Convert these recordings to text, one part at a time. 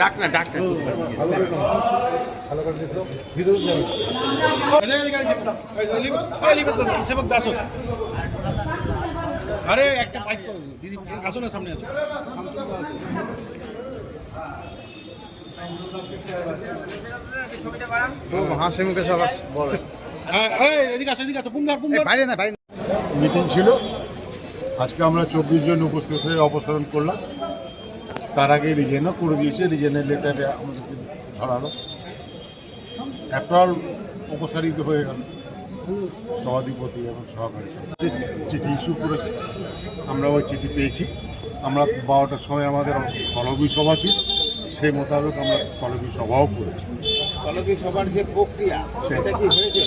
Doctor doctor আরে একটা bike করো দিদি, আসো না সামনে আসো। হাসি মুখে সব বলে এদিকে আসো, এদিকে আসো, পুঙ্গার পুঙ্গার বাইরে না বাইরে। মিটিং ছিল আজকে, আমরা 24 জন উপস্থিত হয়ে অপসারণ করলাম। তার আগে রিজেনও করে দিয়েছে, রিজেনের লেটারে আমাদেরকে ধরালো। অ্যাপ্রল অপসারিত হয়ে গেল সভাধিপতি এবং সহকারী। চিঠি ইস্যু করেছে, আমরা ওই চিঠি পেয়েছি। আমরা 12টার সময় আমাদের তলবি সভা ছিল, সেই মোতাবেক আমরা তলবি সভাও করেছি। তলবি সভার যে প্রক্রিয়া সেটা কি হয়েছে?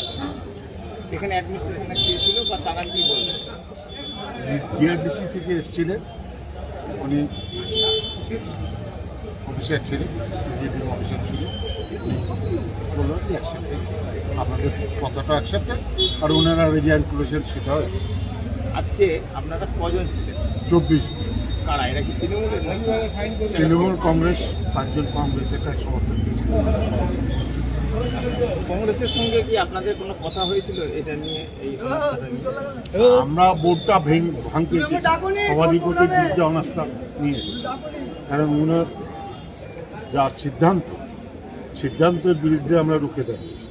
এখানে অ্যাডমিনিস্ট্রেশনে কে ছিল বা তারা কি বললেন? ডিআরডিসি থেকে এসেছিলেন, উনি অফিসার ছিলেন, ডিএম অফিসার ছিলেন। বললো কি অ্যাকসেপ্টেড, আপনাদের কথাটা অ্যাকসেপ্টেড, আর ওনারা রিজাইন করেছেন সেটাও অ্যাকসেপ্টেড। আজকে আপনারা কজন ছিলেন? 24 কারা? এরা কি তৃণমূলের? তৃণমূল কংগ্রেস, 5 জন কংগ্রেসের কাছে সমর্থন দিয়েছিল, ওনারা সমর্থন করেছিল। কংগ্রেসের সঙ্গে কি আপনাদের কোনো কথা হয়েছিল এটা নিয়ে? এই অনুষ্ঠানটা নিয়ে আমরা বোর্ডটা ভাঙতে সভাধিপতির বিরুদ্ধে অনাস্থা নিয়ে এসেছি, কারণ ওনার যা সিদ্ধান্তের বিরুদ্ধে আমরা রুখে দাঁড়িয়েছি।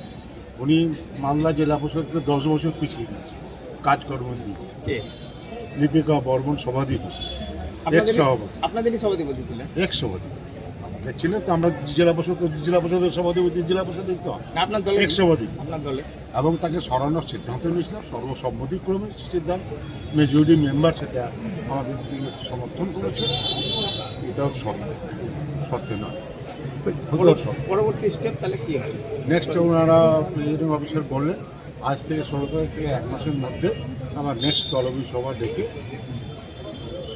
উনি মালদা জেলা পরিষদকে 10 বছর পিছিয়ে দিয়েছে কাজকর্মের দিকে। কে? লিপিকা বর্মন সভাধিপতি, এক সভাপতি। আপনাদেরই সভাধিপতি ছিলেন? এক সভাধিপতি আমাদের ছিলেন, তো আমরা জেলা পরিষদের সভাধিপতি, জেলা পরিষদের তো না আপনার দলে? এক সভাধিপতি। আপনার দলে? এবং তাকে সরানোর সিদ্ধান্ত নিয়েছিলাম, সর্বসম্মতিক্রমে সিদ্ধান্ত। মেজরিটি মেম্বার সেটা আমাদের দিকে সমর্থন করেছে। এটাও সত্যি নয়, পরবর্তী স্টেপ তাহলে কি হবে? নেক্সট ওনারা প্রেসিডিং অফিসার বললেন আজ থেকে 16 তারিখ থেকে 1 মাসের মধ্যে আমরা নেক্সট তলবি সভা ডেকে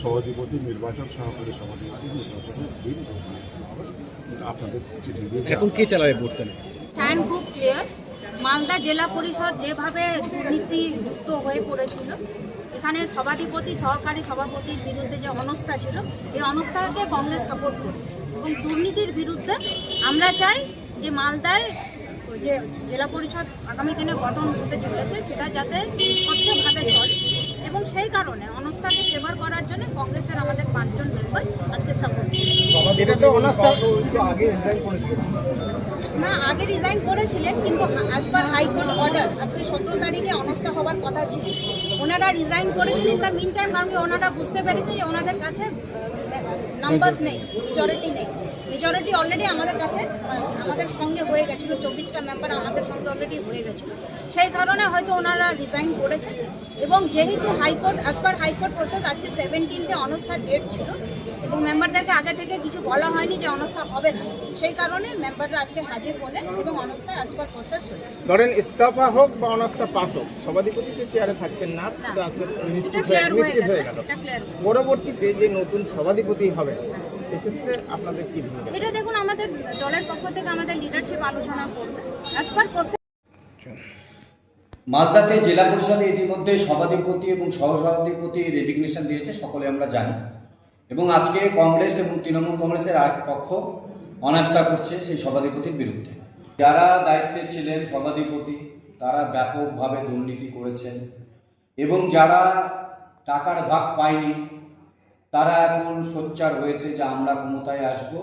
সভাধিপতি নির্বাচন, সহকারী সভাধিপতি নির্বাচনের দিন ঘোষণা করা হবে। আপনাদের চিঠি দিয়ে এখন কে চালাবে ভোটটা? স্ট্যান্ড খুব ক্লিয়ার। মালদা জেলা পরিষদ যেভাবে দুর্নীতিযুক্ত হয়ে পড়েছিল, এখানে সভাধিপতি সহকারী সভাপতির বিরুদ্ধে যে অনাস্থা ছিল, এই অনাস্থাকে কংগ্রেস সাপোর্ট করেছে। এবং দুর্নীতির বিরুদ্ধে আমরা চাই যে মালদায় যে জেলা পরিষদ আগামী দিনে গঠন হতে চলেছে সেটা যাতে স্বচ্ছভাবে চলে, এবং সেই কারণে অনাস্থাকে ফেভার করার জন্য কংগ্রেসের আমাদের 5 জন মেম্বার আজকে সাপোর্ট না আগে রিজাইন করেছিলেন, কিন্তু অ্যাজ পার হাইকোর্ট অর্ডার আজকে 17 তারিখে অনাস্থা হওয়ার কথা ছিল। ওনারা রিজাইন করেছিলেন, তার মিন টাইম কারণ ওনারা বুঝতে পেরেছে যে ওনাদের কাছে নাম্বারস নেই, মেজরিটি নেই। মেজরিটি অলরেডি আমাদের কাছে আমাদের সঙ্গে হয়ে গেছিলো, 24টা মেম্বার আমাদের সঙ্গে অলরেডি হয়ে গেছিলো। সেই কারণে হয়তো ওনারা রিজাইন করেছেন। এবং যেহেতু high court as per high court process আজকে 17 অনাস্থার ডেট ছিল, এবং মেম্বারদেরকে আগে থেকে কিছু বলা হয়নি যে অনাস্থা হবে না, সেই কারণে মেম্বাররা আজকে হাজির হলেন এবং অনাস্থা অ্যাজ পার প্রসেস হয়েছে। ধরেন ইস্তফা হোক বা অনাস্থা পাস হোক, সভাধিপতি তো চেয়ারে থাকছেন না, নিশ্চিত হয়ে গেল। পরবর্তীতে যে নতুন সভাধিপতি হবে সেক্ষেত্রে আপনাদের কি ভূমিকা? এটা দেখুন, আমাদের দলের পক্ষ থেকে আমাদের লিডারশিপ আলোচনা করবে অ্যাজ পার প্রসেস। মালদাতে জেলা পরিষদে ইতিমধ্যে সভাধিপতি এবং সহসভাধিপতি রেজিগনেশন দিয়েছে, সকলে আমরা জানি। এবং আজকে কংগ্রেস এবং তৃণমূল কংগ্রেসের আরেক পক্ষ অনাস্থা করছে সেই সভাধিপতির বিরুদ্ধে। যারা দায়িত্বে ছিলেন সভাধিপতি তারা ব্যাপকভাবে দুর্নীতি করেছেন, এবং যারা টাকার ভাগ পায়নি তারা এখন সোচ্চার হয়েছে যে আমরা ক্ষমতায় আসব,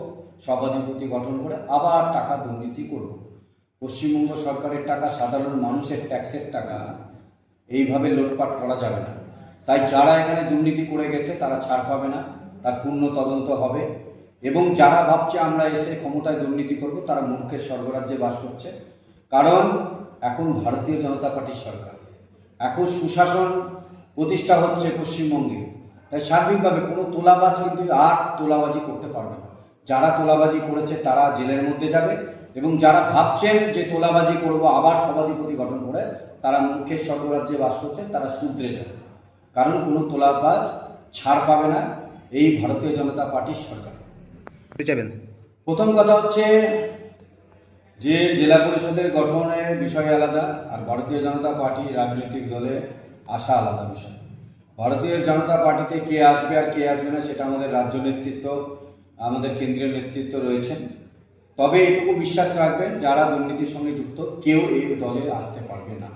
সভাধিপতি গঠন করে আবার টাকা দুর্নীতি করব। পশ্চিমবঙ্গ সরকারের টাকা, সাধারণ মানুষের ট্যাক্সের টাকা এইভাবে লুটপাট করা যাবে না। তাই যারা এখানে দুর্নীতি করে গেছে তারা ছাড় পাবে না, তার পূর্ণ তদন্ত হবে। এবং যারা ভাবছে আমরা এসে ক্ষমতায় দুর্নীতি করব তারা মূর্খের স্বর্গরাজ্যে বাস করছে। কারণ এখন ভারতীয় জনতা পার্টির সরকার, এখন সুশাসন প্রতিষ্ঠা হচ্ছে পশ্চিমবঙ্গে। তাই সার্বিকভাবে কোনো তোলাবাজ কিন্তু আর তোলাবাজি করতে পারবে না। যারা তোলাবাজি করেছে তারা জেলের মধ্যে যাবে, এবং যারা ভাবছেন যে তোলাবাজি করব আবার সভাধিপতি গঠন করে, তারা মূর্খের স্বর্গরাজ্যে বাস করছেন, তারা শুধরে যাবে। কারণ কোনো তোলাবাজ ছাড় পাবে না এই ভারতীয় জনতা পার্টির সরকার। প্রথম কথা হচ্ছে যে জেলা পরিষদের গঠনের বিষয় আলাদা, আর ভারতীয় জনতা পার্টি রাজনৈতিক দলে আসা আলাদা বিষয়। ভারতীয় জনতা পার্টিতে কে আসবে আর কে আসবে না সেটা আমাদের রাজ্য নেতৃত্ব, আমাদের কেন্দ্রীয় নেতৃত্ব রয়েছেন। তবে এটুকু বিশ্বাস রাখবেন, যারা দুর্নীতির সঙ্গে যুক্ত কেউ এই দলে আসতে পারবে না।